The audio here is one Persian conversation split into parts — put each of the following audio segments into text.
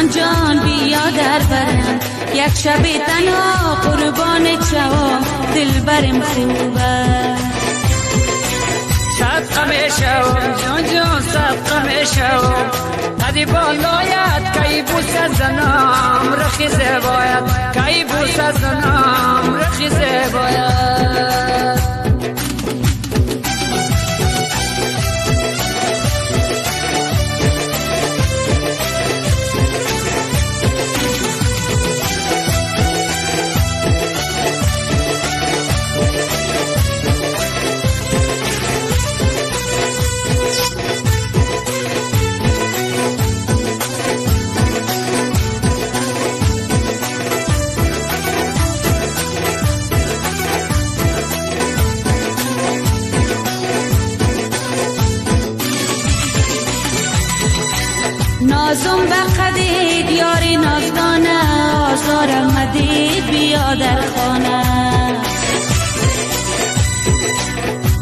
جان جان بیا در برم، یک شب تنها قربان شوم، دلبرم خوبه. صدقه میشوم جان جان صدقه میشوم، قدی بالایت کی بوسه زنم رخی زبایت، کی بوسه زنم رخی زبایت. نازم بقدید یاری نازدانه، آزارم مدید بیا در خانه.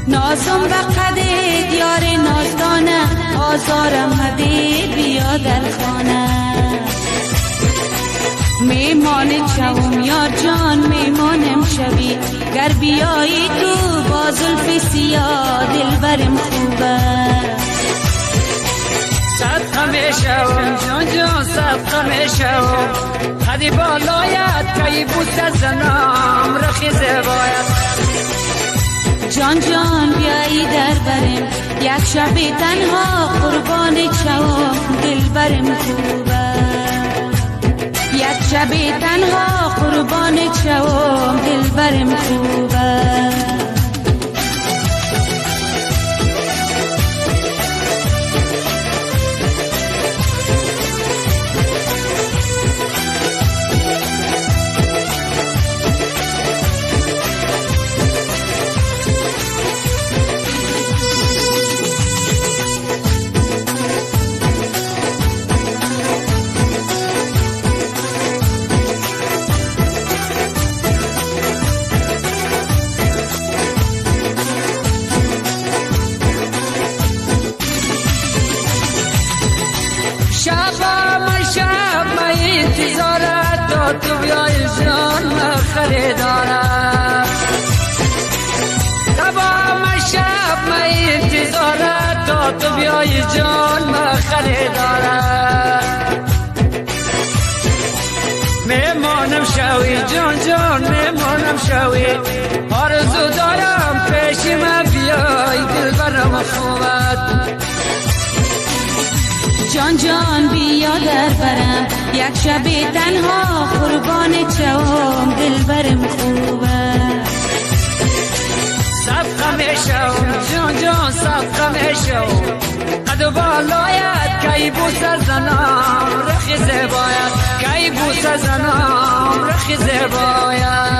نازم بقدید یاری نازدانه، آزارم مدید بیا در خانه. میمانت شوم یار جان میمانم شوی، گر بیایی تو با زلف سیاه دلبرم خوبه. صدقه میشوم جان جان صدقه میشوم، قدی بالایت کی بوسه زنم رخی زبایت. جان جان بیایی در برم، یک شب تنها قربان شوم، دلبرم خوبه. یک شب تنها قربان شوم، دلبرم خوبه. انتظارت تا تو بیای جان من خریدارم، تمام شب من انتظارت تا تو بیای جان من خریدارم. میمانم شوی جان جان میمانم شوی، آرزو دارم پیش من بیای دلبرم خوبت. جان جان بیا در برم، یک شب تنها قربان شوم، دلبرم خوبه. صدقه میشوم جان جان صدقه میشوم، قد بالایت کی بوسه زنم رخی زبایت، کی بوسه زنم رخی زبایت.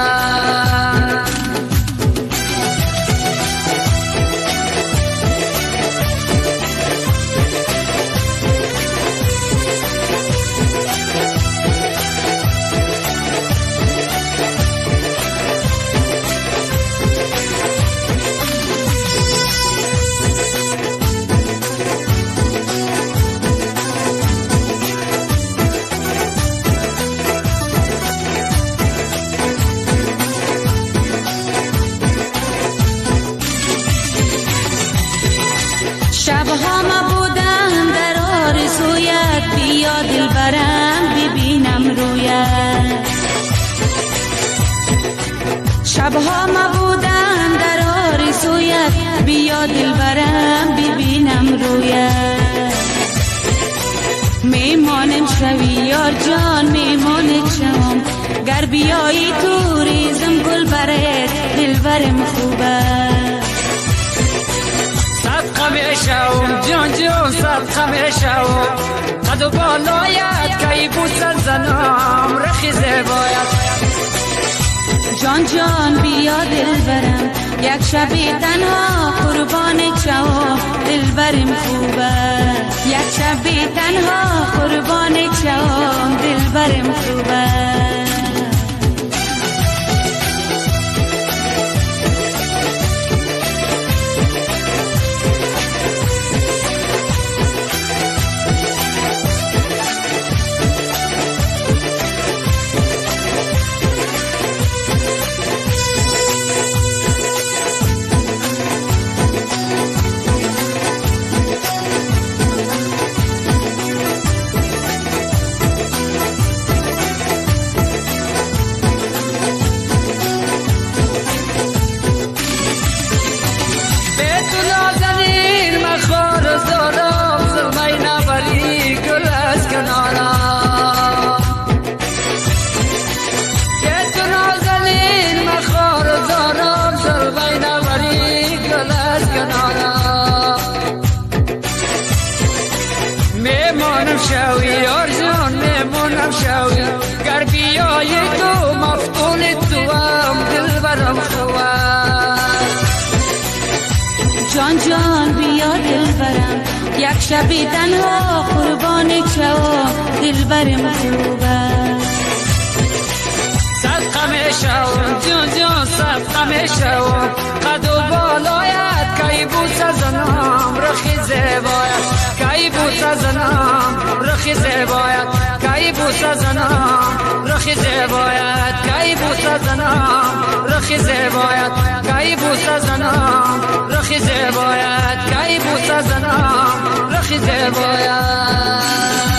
شبها ما بودم در آرزویت، بیا دلبرم ببینم رویت. شبها ما بودم در آرزویت، بیا دلبرم ببینم رویت. میمانم شوی یار جان میمانم شوم، گر بیایی تو ریزم گل برت دلبرم خوبه. صدقه میشوم جان جان صدقه میشوم، قد بالایت کی بوسه زنم رخی زبایت. جان جان بیا دلبرم، یک شب تنها قربان شوم، دلبرم خوبه. یک شب تنها قربان شوم، دلبرم خوبه. جان جان بیا دلبرم یک شبی تنها قربان شو دلبرم خوبه صدقه شو جان جان صدقه شو قد و بالایت کی بوسه زنم رخی زیبایت کی بوسه زنم رخی زیبایت کی بوسه زنم رخی زیبایت کی بوسه زنم رخی زیبایت کی بوسه زنم رخی زیبایت کی بوسه زنم رخی زیبایت